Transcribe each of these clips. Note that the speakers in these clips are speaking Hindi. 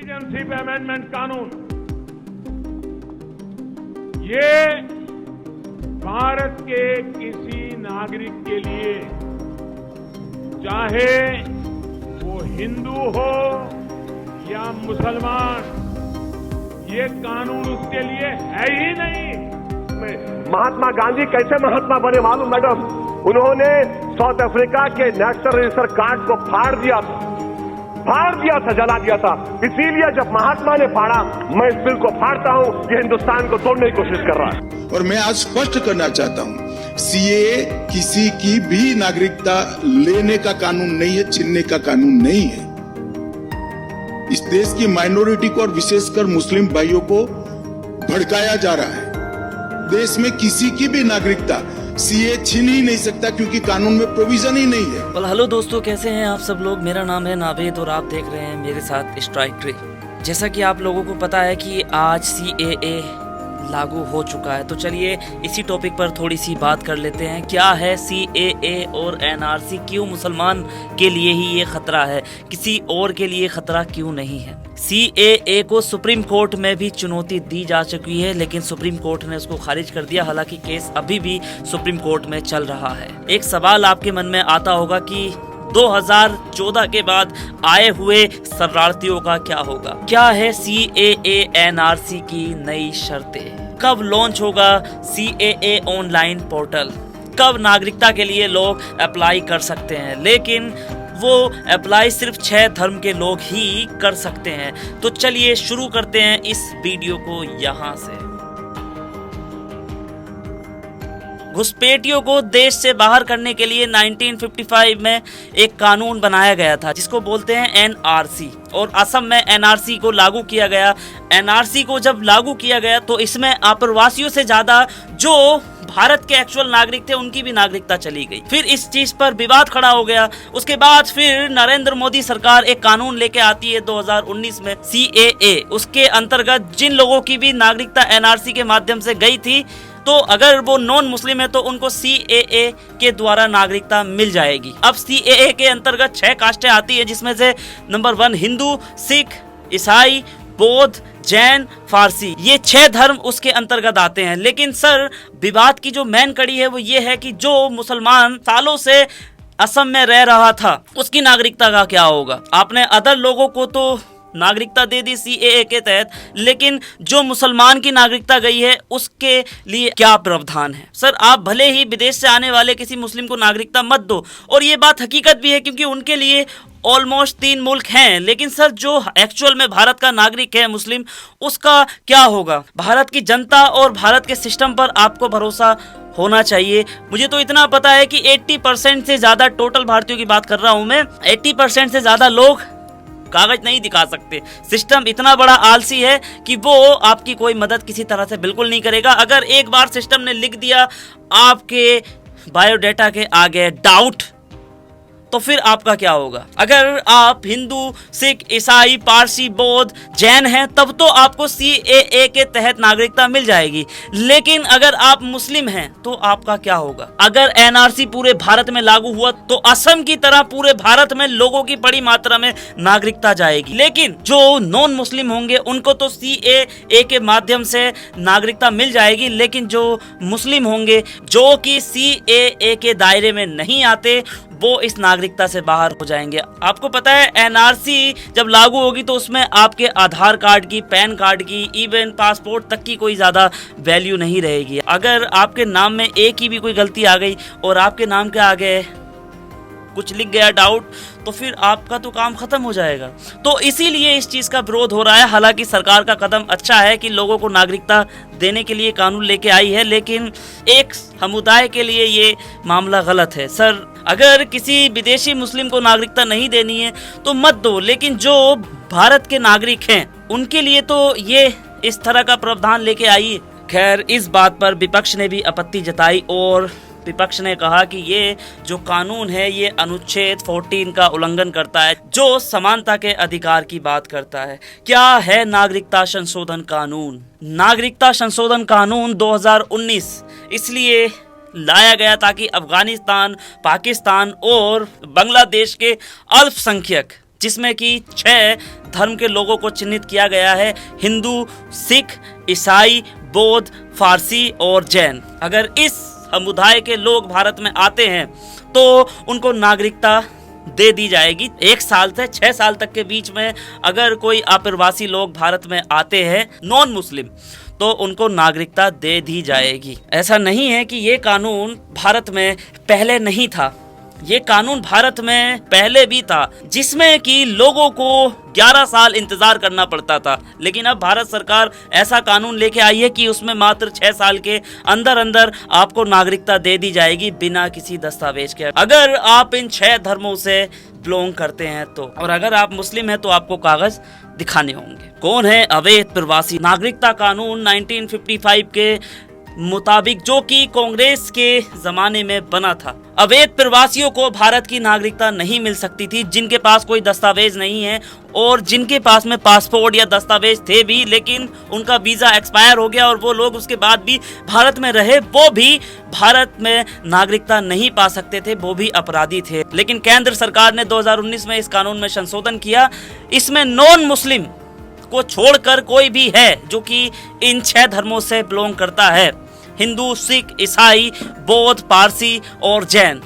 सिटीजनशिप अमेंडमेंट कानून ये भारत के किसी नागरिक के लिए, चाहे वो हिंदू हो या मुसलमान, ये कानून उसके लिए है ही नहीं। महात्मा गांधी कैसे महात्मा बने मालूम मैडम? उन्होंने साउथ अफ्रीका के नेशनल रजिस्टर कार्ड को फाड़ दिया था, जला दिया था। इसीलिए जब महात्मा ने फाड़ा, मैं इस बिल को फाड़ता हूं। ये हिंदुस्तान को तोड़ने की कोशिश कर रहा है। और मैं आज स्पष्ट करना चाहता हूं, सीएए किसी की भी नागरिकता लेने का कानून नहीं है, छीनने का कानून नहीं है। इस देश की माइनॉरिटी को और विशेषकर मुस्लिम भाइयों को भड़काया जा रहा है। देश में किसी की भी नागरिकता सीए छीन ही नहीं सकता, क्योंकि कानून में प्रोविजन ही नहीं है। हेलो दोस्तों, कैसे हैं आप सब लोग? मेरा नाम है नावेद और आप देख रहे हैं मेरे साथ स्ट्राइक ट्री। जैसा कि आप लोगों को पता है कि आज सीएए लागू हो चुका है, तो चलिए इसी टॉपिक पर थोड़ी सी बात कर लेते हैं। क्या है सीएए और एनआरसी? क्यों मुसलमान के लिए ही ये खतरा है, किसी और के लिए खतरा क्यों नहीं है? सीएए को सुप्रीम कोर्ट में भी चुनौती दी जा चुकी है, लेकिन सुप्रीम कोर्ट ने उसको खारिज कर दिया। हालांकि केस अभी भी सुप्रीम कोर्ट में चल रहा है। एक सवाल आपके मन में आता होगा कि 2014 के बाद आए हुए शरणार्थियों का क्या होगा? क्या है सीएए एनआरसी की नई शर्तें? कब लॉन्च होगा सीएए ऑनलाइन पोर्टल? कब नागरिकता के लिए लोग अप्लाई कर सकते हैं? लेकिन वो अप्लाई सिर्फ 6 धर्म के लोग ही कर सकते हैं। तो चलिए शुरू करते हैं इस वीडियो को यहाँ से। घुसपैठियों को देश से बाहर करने के लिए 1955 में एक कानून बनाया गया था, जिसको बोलते हैं एनआरसी, और असम में एनआरसी को लागू किया गया। एनआरसी को जब लागू किया गया तो इसमें अप्रवासियों से ज्यादा जो भारत के एक्चुअल नागरिक थे उनकी भी नागरिकता चली गई। फिर इस चीज पर विवाद खड़ा हो गया। उसके बाद फिर नरेंद्र मोदी सरकार एक कानून लेके आती है 2019 में, सीएए। उसके अंतर्गत जिन लोगों की भी नागरिकता एनआरसी के माध्यम से गई थी, तो अगर वो नॉन मुस्लिम है तो उनको सीएए के द्वारा नागरिकता मिल जाएगी। अब सीएए के अंतर्गत 6 कास्टें आती है, जिसमें से नंबर 1 हिंदू, सिख, ईसाई, बौद्ध, जैन, फारसी, ये 6 धर्म उसके अंतर्गत आते हैं। लेकिन सर, विवाद की जो मेन कड़ी है वो ये है कि जो मुसलमान सालों से असम में रह रहा था, उसकी नागरिकता का क्या होगा? आपने अदर लोगों को तो नागरिकता दे दी सीएए के तहत, लेकिन जो मुसलमान की नागरिकता गई है उसके लिए क्या प्रावधान है? सर, आप भले ही विदेश से आने वाले किसी मुस्लिम को नागरिकता मत दो, और ये बात हकीकत भी है, क्योंकि उनके लिए ऑलमोस्ट 3 मुल्क हैं। लेकिन सर, जो एक्चुअल में भारत का नागरिक है मुस्लिम, उसका क्या होगा? भारत की जनता और भारत के सिस्टम पर आपको भरोसा होना चाहिए। मुझे तो इतना पता है कि 80% से ज्यादा, टोटल भारतीयों की बात कर रहा हूं मैं, 80% से ज्यादा लोग कागज नहीं दिखा सकते। सिस्टम इतना बड़ा आलसी है कि वो आपकी कोई मदद किसी तरह से बिल्कुल नहीं करेगा। अगर एक बार सिस्टम ने लिख दिया आपके बायोडाटा के आगे डाउट, तो फिर आपका क्या होगा? अगर आप हिंदू, सिख, ईसाई, पारसी, बौद्ध, जैन हैं, तब तो आपको सीएए के तहत नागरिकता मिल जाएगी। लेकिन अगर आप मुस्लिम हैं तो आपका क्या होगा? अगर एनआरसी पूरे भारत में लागू हुआ तो असम की तरह पूरे भारत में लोगों की बड़ी मात्रा में नागरिकता जाएगी। लेकिन जो नॉन मुस्लिम होंगे उनको तो सीएए के माध्यम से नागरिकता मिल जाएगी। लेकिन जो मुस्लिम होंगे, जो कि सीएए के दायरे में नहीं आते, वो इस नागरिकता से बाहर हो जाएंगे। आपको पता है एनआरसी जब लागू होगी तो उसमें आपके आधार कार्ड की, पैन कार्ड की, इवन पासपोर्ट तक की कोई ज्यादा वैल्यू नहीं रहेगी। अगर आपके नाम में एक ही भी कोई गलती आ गई और आपके नाम के आगे कुछ लिख गया डाउट, तो फिर आपका तो काम खत्म हो जाएगा। तो इसीलिए इस चीज का विरोध हो रहा है। हालांकि सरकार का कदम अच्छा है कि लोगों को नागरिकता देने के लिए कानून लेके आई है, लेकिन एक समुदाय के लिए ये मामला गलत है। सर, अगर किसी विदेशी मुस्लिम को नागरिकता नहीं देनी है तो मत दो, लेकिन जो भारत के नागरिक हैं उनके लिए तो ये इस तरह का प्रावधान लेके आई। खैर, इस बात पर विपक्ष ने भी आपत्ति जताई और विपक्ष ने कहा कि ये जो कानून है ये अनुच्छेद 14 का उल्लंघन करता है, जो समानता के अधिकार की बात करता है। क्या है नागरिकता संशोधन कानून? नागरिकता संशोधन कानून 2019 इसलिए लाया गया ताकि अफगानिस्तान, पाकिस्तान और बांग्लादेश के अल्पसंख्यक जिसमें कि 6 धर्म के लोगों को चिन्हित किया गया है: हिंदू, सिख, ईसाई, बौद्ध, फारसी और जैन। अगर इस समुदाय के लोग भारत में आते हैं तो उनको नागरिकता दे दी जाएगी। 1 साल से 6 साल तक के बीच में अगर कोई अप्रवासी लोग भारत में आते हैं नॉन मुस्लिम तो उनको नागरिकता दे दी जाएगी। ऐसा नहीं है कि ये कानून भारत में पहले नहीं था, ये कानून भारत में पहले भी था, जिसमें कि लोगों को 11 साल इंतजार करना पड़ता था। लेकिन अब भारत सरकार ऐसा कानून लेके आई है कि उसमें मात्र 6 साल के अंदर अंदर आपको नागरिकता दे दी जाएगी बिना किसी दस्तावेज के, अगर आप इन 6 धर्मों से बिलोंग करते हैं तो। और अगर आप मुस्लिम हैं तो आपको कागज दिखाने होंगे। कौन है अवैध प्रवासी? नागरिकता कानून 1955 के मुताबिक, जो कि कांग्रेस के जमाने में बना था, अवैध प्रवासियों को भारत की नागरिकता नहीं मिल सकती थी जिनके पास कोई दस्तावेज नहीं है, और जिनके पास में पासपोर्ट या दस्तावेज थे भी लेकिन उनका वीजा एक्सपायर हो गया और वो लोग उसके बाद भी भारत में रहे, वो भी भारत में नागरिकता नहीं पा सकते थे, वो भी अपराधी थे। लेकिन केंद्र सरकार ने 2019 में इस कानून में संशोधन किया। इसमें नॉन मुस्लिम को छोड़कर कोई भी है जो कि इन 6 धर्मों से बिलोंग करता है, हिंदू, सिख, ईसाई, बौद्ध, पारसी और जैन,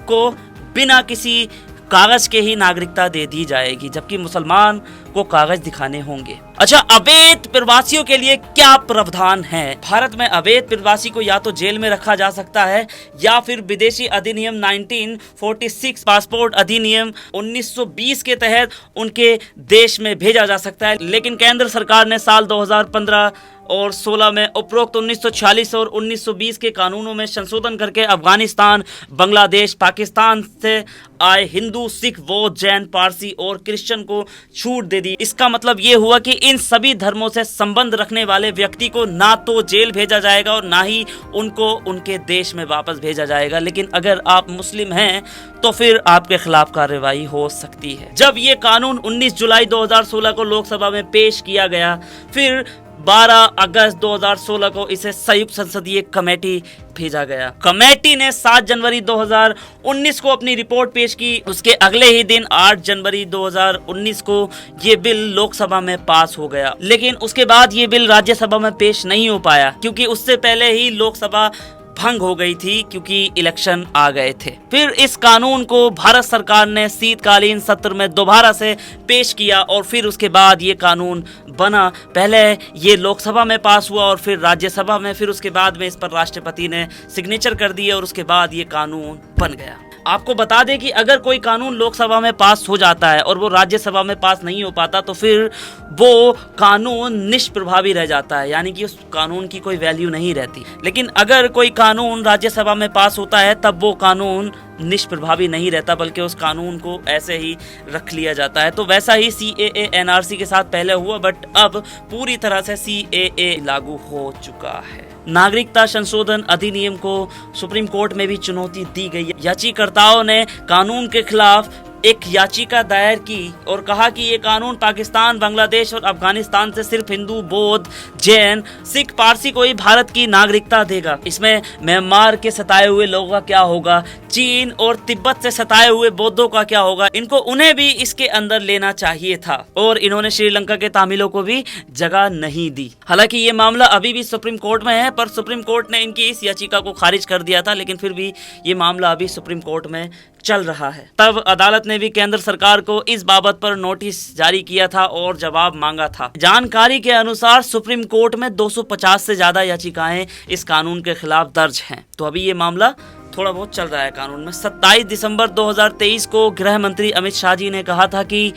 को बिना किसी कागज के ही नागरिकता दे दी जाएगी, जबकि मुसलमान को कागज दिखाने होंगे। अच्छा, अवैध प्रवासियों के लिए क्या प्रावधान है? भारत में अवैध प्रवासी को या तो जेल में रखा जा सकता है या फिर विदेशी अधिनियम 1946, पासपोर्ट अधिनियम 1920 के तहत उनके देश में भेजा जा सकता है। लेकिन केंद्र सरकार ने साल 2015 और 16 में उपरोक्त 1946 और 1920 के कानूनों में संशोधन करके अफगानिस्तान, बांग्लादेश, पाकिस्तान से आए हिंदू, सिख, बौद्ध, जैन, पारसी और क्रिश्चियन को छूट दे दी। इसका मतलब ये हुआ कि इन सभी धर्मों से संबंध रखने वाले व्यक्ति को ना तो जेल भेजा जाएगा और ना ही उनको उनके देश में वापस भेजा जाएगा। लेकिन अगर आप मुस्लिम हैं तो फिर आपके खिलाफ कार्रवाई हो सकती है। जब ये कानून 19 जुलाई 2016 को लोकसभा में पेश किया गया, फिर 12 अगस्त 2016 को इसे संयुक्त संसदीय कमेटी भेजा गया। कमेटी ने 7 जनवरी 2019 को अपनी रिपोर्ट पेश की। उसके अगले ही दिन 8 जनवरी 2019 को ये बिल लोकसभा में पास हो गया। लेकिन उसके बाद ये बिल राज्यसभा में पेश नहीं हो पाया क्योंकि उससे पहले ही लोकसभा भंग हो गई थी क्योंकि इलेक्शन आ गए थे। फिर इस कानून को भारत सरकार ने शीतकालीन सत्र में दोबारा से पेश किया और फिर उसके बाद ये कानून बना। पहले ये लोकसभा में पास हुआ और फिर राज्यसभा में, फिर उसके बाद में इस पर राष्ट्रपति ने सिग्नेचर कर दिए और उसके बाद ये कानून बन गया। आपको बता दें कि अगर कोई कानून लोकसभा में पास हो जाता है और वो राज्यसभा में पास नहीं हो पाता तो फिर वो कानून निष्प्रभावी रह जाता है, यानी कि उस कानून की कोई वैल्यू नहीं रहती। लेकिन अगर कोई कानून राज्यसभा में पास होता है तब वो कानून निष्प्रभावी नहीं रहता, बल्कि उस कानून को ऐसे ही रख लिया जाता है। तो वैसा ही CAA NRC के साथ पहले हुआ, बट अब पूरी तरह से CAA लागू हो चुका है। नागरिकता संशोधन अधिनियम को सुप्रीम कोर्ट में भी चुनौती दी गई। याचिकाकर्ताओं ने कानून के खिलाफ एक याचिका दायर की और कहा कि ये कानून पाकिस्तान, बांग्लादेश और अफगानिस्तान से सिर्फ हिंदू, बौद्ध, जैन, सिख, पारसी को ही भारत की नागरिकता देगा। इसमें म्यांमार के सताए हुए लोगों का क्या होगा, चीन और तिब्बत से सताए हुए बौद्धों का क्या होगा, उन्हें भी इसके अंदर लेना चाहिए था। और इन्होंने श्रीलंका के तमिलों को भी जगह नहीं दी। हालांकि ये मामला अभी भी सुप्रीम कोर्ट में है, पर सुप्रीम कोर्ट ने इनकी इस याचिका को खारिज कर दिया था, लेकिन फिर भी ये मामला अभी सुप्रीम कोर्ट में चल रहा है। तब अदालत ने भी केंद्र सरकार को इस बाबत पर नोटिस जारी किया था और जवाब मांगा था। जानकारी के अनुसार सुप्रीम कोर्ट में 250 से ज्यादा याचिकाएं इस कानून के खिलाफ दर्ज हैं। तो अभी ये मामला थोड़ा बहुत चल रहा है कानून में। 27 दिसंबर 2023 को गृह मंत्री अमित शाह जी ने कहा था कि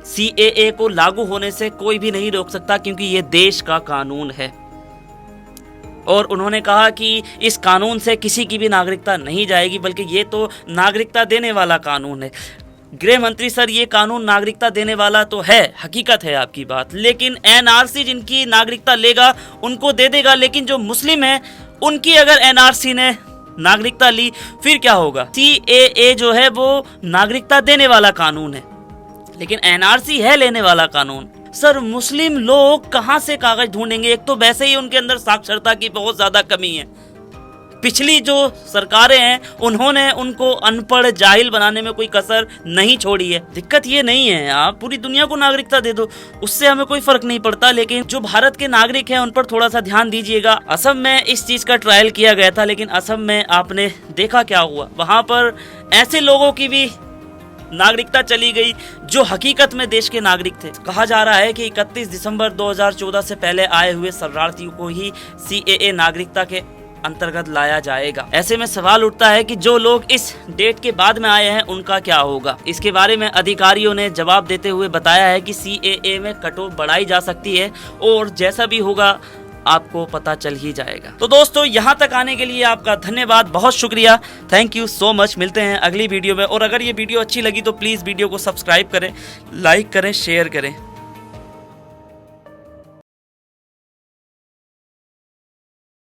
CAA को लागू होने से कोई भी नहीं रोक सकता क्योंकि ये देश का कानून है। और उन्होंने कहा कि इस कानून से किसी की भी नागरिकता नहीं जाएगी, बल्कि ये तो नागरिकता देने वाला कानून है। गृह मंत्री सर, ये कानून नागरिकता देने वाला तो है, हकीकत है आपकी बात, लेकिन NRC जिनकी नागरिकता लेगा उनको दे देगा, लेकिन जो मुस्लिम है उनकी अगर NRC ने नागरिकता ली फिर क्या होगा? CAA जो है वो नागरिकता देने वाला कानून है, लेकिन NRC है लेने वाला कानून। सर, मुस्लिम लोग कहां से कागज ढूंढेंगे? एक तो वैसे ही उनके अंदर साक्षरता की बहुत ज्यादा कमी है, पिछली जो सरकारें हैं उन्होंने उनको अनपढ़ जाहिल बनाने में कोई कसर नहीं छोड़ी है। दिक्कत ये नहीं है, आप पूरी दुनिया को नागरिकता दे दो, उससे हमें कोई फर्क नहीं पड़ता, लेकिन जो भारत के नागरिक हैं उन पर थोड़ा सा ध्यान दीजिएगा। असम में इस चीज का ट्रायल किया गया था, लेकिन असम में आपने देखा क्या हुआ, वहां पर ऐसे लोगों की भी नागरिकता चली गई जो हकीकत में देश के नागरिक थे। कहा जा रहा है कि 31 दिसंबर 2014 से पहले आए हुए शरणार्थियों को ही CAA नागरिकता के अंतर्गत लाया जाएगा। ऐसे में सवाल उठता है कि जो लोग इस डेट के बाद में आए हैं उनका क्या होगा। इसके बारे में अधिकारियों ने जवाब देते हुए बताया है कि CAA में कट ऑफ बढ़ाई जा सकती है और जैसा भी होगा आपको पता चल ही जाएगा। तो दोस्तों, यहाँ तक आने के लिए आपका धन्यवाद, बहुत शुक्रिया, थैंक यू सो मच। मिलते हैं अगली वीडियो में, और अगर ये वीडियो अच्छी लगी तो प्लीज़ वीडियो को सब्सक्राइब करें, लाइक करें, शेयर करें।